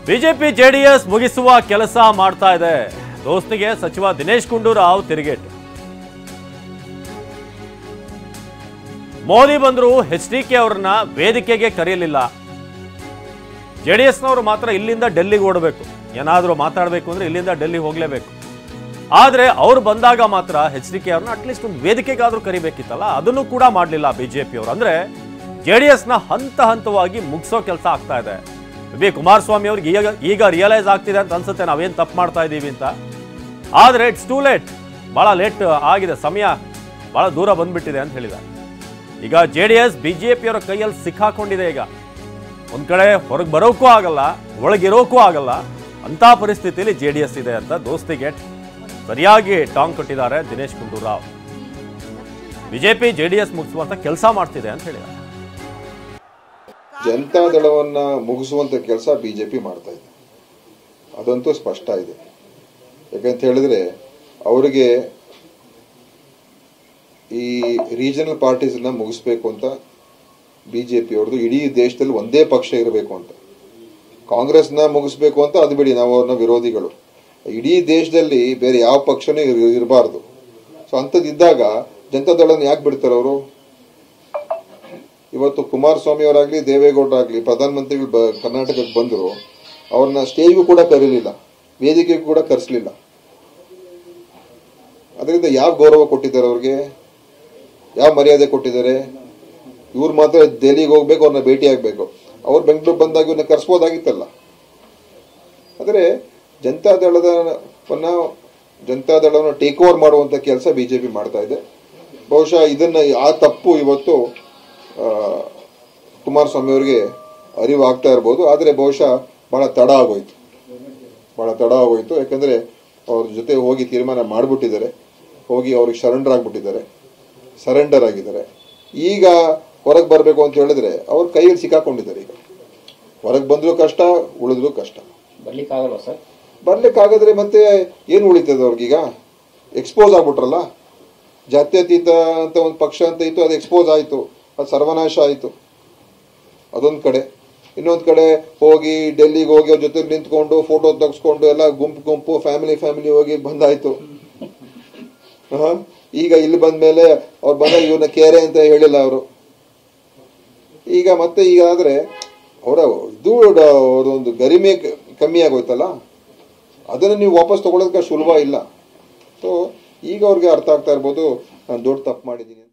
BJP JDS ಮುಗಿಸುವ ಕೆಲಸ ಮಾಡ್ತಾ ಇದೆ. ದೋಸ್ತಿಗೆ ಸಚಿವ ದಿನೇಶ್ ಗುಂಡೂರಾವ್ ತಿರುಗೇಟು. ಮೋದಿ ಬಂದರೂ ಎಚ್ಡಿಕೆ ಅವರನ್ನ ವೇದಿಕೆಗೆ ಕರೆಯಲಿಲ್ಲ. ಜೆಡಿಎಸ್ನವರು ಮಾತ್ರ ಇಲ್ಲಿಂದ ಡೆಲ್ಲಿಗೆ ಓಡಬೇಕು, ಏನಾದರೂ ಮಾತಾಡಬೇಕು ಅಂದ್ರೆ ಇಲ್ಲಿಂದ ಡೆಲ್ಲಿ ಹೋಗಲೇಬೇಕು. ಆದರೆ ಅವರು ಬಂದಾಗ ಮಾತ್ರ ಎಚ್ಡಿಕೆ ಅವ್ರನ್ನ ಅಟ್ಲೀಸ್ಟ್ ಒಂದು ವೇದಿಕೆಗಾದ್ರೂ ಕರಿಬೇಕಿತ್ತಲ್ಲ, ಅದನ್ನು ಕೂಡ ಮಾಡಲಿಲ್ಲ ಬಿಜೆಪಿ ಅವರು. ಅಂದ್ರೆ ಜೆಡಿಎಸ್ನ ಹಂತ ಹಂತವಾಗಿ ಮುಗಿಸೋ ಕೆಲಸ ಆಗ್ತಾ ಇದೆ. ಬಿ ಕುಮಾರಸ್ವಾಮಿ ಅವ್ರಿಗೆ ಈಗ ರಿಯಲೈಸ್ ಆಗ್ತಿದೆ ಅಂತ ಅನ್ಸುತ್ತೆ, ನಾವೇನು ತಪ್ಪು ಮಾಡ್ತಾ ಇದ್ದೀವಿ ಅಂತ. ಆದರೆ ಇಟ್ಸ್ ಟೂ ಲೇಟ್, ಭಾಳ ಲೇಟ್ ಆಗಿದೆ, ಸಮಯ ಭಾಳ ದೂರ ಬಂದ್ಬಿಟ್ಟಿದೆ ಅಂತ ಹೇಳಿದ್ದಾರೆ. ಈಗ ಜೆಡಿಎಸ್ ಬಿಜೆಪಿಯವರ ಕೈಯಲ್ಲಿ ಸಿಕ್ಕಾಕೊಂಡಿದೆ. ಈಗ ಒಂದ್ ಕಡೆ ಹೊರಗೆ ಬರೋಕ್ಕೂ ಆಗಲ್ಲ, ಒಳಗಿರೋಕ್ಕೂ ಆಗಲ್ಲ, ಅಂತ ಪರಿಸ್ಥಿತಿಯಲ್ಲಿ ಜೆಡಿಎಸ್ ಇದೆ ಅಂತ ದೋಸ್ತಿಗೆ ಸರಿಯಾಗಿ ಟಾಂಗ್ ಕೊಟ್ಟಿದ್ದಾರೆ ದಿನೇಶ್ ಗುಂಡೂರಾವ್. ಬಿಜೆಪಿ ಜೆಡಿಎಸ್ ಮುಗಿಸುವಂತ ಕೆಲಸ ಮಾಡ್ತಿದೆ ಅಂತ ಹೇಳಿದ್ದಾರೆ. ಜನತಾ ದಳವನ್ನ ಮುಗಿಸುವಂತ ಕೆಲಸ ಬಿಜೆಪಿ ಮಾಡ್ತಾ ಇದೆ, ಅದಂತೂ ಸ್ಪಷ್ಟ ಇದೆ. ಯಾಕಂತ ಹೇಳಿದ್ರೆ ಅವರಿಗೆ ಈ ರೀಜನಲ್ ಪಾರ್ಟೀಸ್ನ ಮುಗಿಸ್ಬೇಕು ಅಂತ ಬಿಜೆಪಿ ಅವ್ರದ್ದು ಇಡೀ ದೇಶದಲ್ಲಿ ಒಂದೇ ಪಕ್ಷ ಇರಬೇಕು ಅಂತ. ಕಾಂಗ್ರೆಸ್ನ ಮುಗಿಸ್ಬೇಕು ಅಂತ ಅದು ಬಿಡಿ, ನಾವು ಅವ್ರನ್ನ ವಿರೋಧಿಗಳು. ಇಡೀ ದೇಶದಲ್ಲಿ ಬೇರೆ ಯಾವ ಪಕ್ಷನೂ ಇರಬಾರ್ದು. ಸೊ ಅಂಥದ್ದಿದ್ದಾಗ ಜನತಾ ದಳನ ಯಾಕೆ ಬಿಡ್ತಾರೆ ಅವರು? ಇವತ್ತು ಕುಮಾರಸ್ವಾಮಿ ಅವರಾಗ್ಲಿ, ದೇವೇಗೌಡರಾಗ್ಲಿ ಪ್ರಧಾನಮಂತ್ರಿಗಳು ಕರ್ನಾಟಕಕ್ಕೆ ಬಂದರು, ಅವ್ರನ್ನ ಸ್ಟೇಜ್ಗೂ ಕೂಡ ಕರೀಲಿಲ್ಲ, ವೇದಿಕೆಗೂ ಕೂಡ ಕರೆಸಲಿಲ್ಲ. ಅದರಿಂದ ಯಾವ ಗೌರವ ಕೊಟ್ಟಿದ್ದಾರೆ ಅವ್ರಿಗೆ, ಯಾವ ಮರ್ಯಾದೆ ಕೊಟ್ಟಿದ್ದಾರೆ? ಇವ್ರು ಮಾತ್ರ ದೆಹಲಿಗೆ ಹೋಗ್ಬೇಕು, ಅವ್ರನ್ನ ಭೇಟಿ ಆಗ್ಬೇಕು. ಅವ್ರು ಬೆಂಗಳೂರು ಬಂದಾಗ ಇವ್ರನ್ನ ಕರೆಸ್ಬೋದಾಗಿತ್ತಲ್ಲ. ಆದರೆ ಜನತಾ ದಳವನ್ನು ಟೇಕ್ ಓವರ್ ಮಾಡುವಂತ ಕೆಲಸ ಬಿಜೆಪಿ ಮಾಡ್ತಾ ಇದೆ. ಬಹುಶಃ ಇದನ್ನ ಆ ತಪ್ಪು ಇವತ್ತು ಕುಮಾರಸ್ವಾಮಿ ಅವರಿಗೆ ಅರಿವು ಆಗ್ತಾ ಇರ್ಬೋದು. ಆದರೆ ಬಹುಶಃ ಬಹಳ ತಡ ಆಗೋಯ್ತು. ಯಾಕಂದ್ರೆ ಅವ್ರ ಜೊತೆ ಹೋಗಿ ತೀರ್ಮಾನ ಮಾಡಿಬಿಟ್ಟಿದ್ದಾರೆ, ಹೋಗಿ ಅವ್ರಿಗೆ ಸರೆಂಡರ್ ಆಗಿದ್ದಾರೆ. ಈಗ ಹೊರಗೆ ಬರಬೇಕು ಅಂತ ಹೇಳಿದ್ರೆ ಅವ್ರ ಕೈಯಲ್ಲಿ ಸಿಕ್ಕಾಕೊಂಡಿದ್ದಾರೆ. ಈಗ ಹೊರಗೆ ಬಂದ್ರು ಕಷ್ಟ, ಉಳಿದ್ರು ಕಷ್ಟ. ಬರ್ಲಿಕ್ಕಾಗದ್ರೆ ಮತ್ತೆ ಏನು ಉಳಿತದೆ ಅವ್ರಿಗೀಗ? ಎಕ್ಸ್ಪೋಸ್ ಆಗ್ಬಿಟ್ರಲ್ಲ. ಜಾತ್ಯತೀತ ಅಂತ ಒಂದು ಪಕ್ಷ ಅಂತ ಇತ್ತು, ಅದು ಎಕ್ಸ್ಪೋಸ್ ಆಯಿತು, ಅದು ಸರ್ವನಾಶ ಆಯಿತು. ಅದೊಂದು ಕಡೆ. ಇನ್ನೊಂದು ಕಡೆ ಹೋಗಿ ಡೆಲ್ಲಿಗೆ ಹೋಗಿ ಅವ್ರ ಜೊತೆ ನಿಂತ್ಕೊಂಡು ಫೋಟೋ ತೆಗೆಸ್ಕೊಂಡು ಎಲ್ಲ ಗುಂಪು ಫ್ಯಾಮಿಲಿ ಹೋಗಿ ಬಂದಾಯ್ತು. ಈಗ ಇಲ್ಲಿ ಬಂದ್ಮೇಲೆ ಅವ್ರು ಬಂದಾಗ ಇವನ್ನ ಕೇರೆ ಅಂತ ಹೇಳಿಲ್ಲ ಅವರು. ಈಗ ಆದ್ರೆ ಅವರ ಅವರೊಂದು ಗರಿಮೆ ಕಮ್ಮಿ ಆಗೋಯ್ತಲ್ಲ, ಅದನ್ನು ನೀವು ವಾಪಸ್ ತಗೊಳ್ಳೋದಕ್ಕೆ ಸುಲಭ ಇಲ್ಲ. ಸೊ ಈಗ ಅವ್ರಿಗೆ ಅರ್ಥ ಆಗ್ತಾ ಇರ್ಬೋದು, ನಾನು ದೊಡ್ಡ ತಪ್ಪು ಮಾಡಿದ್ದೀನಿ.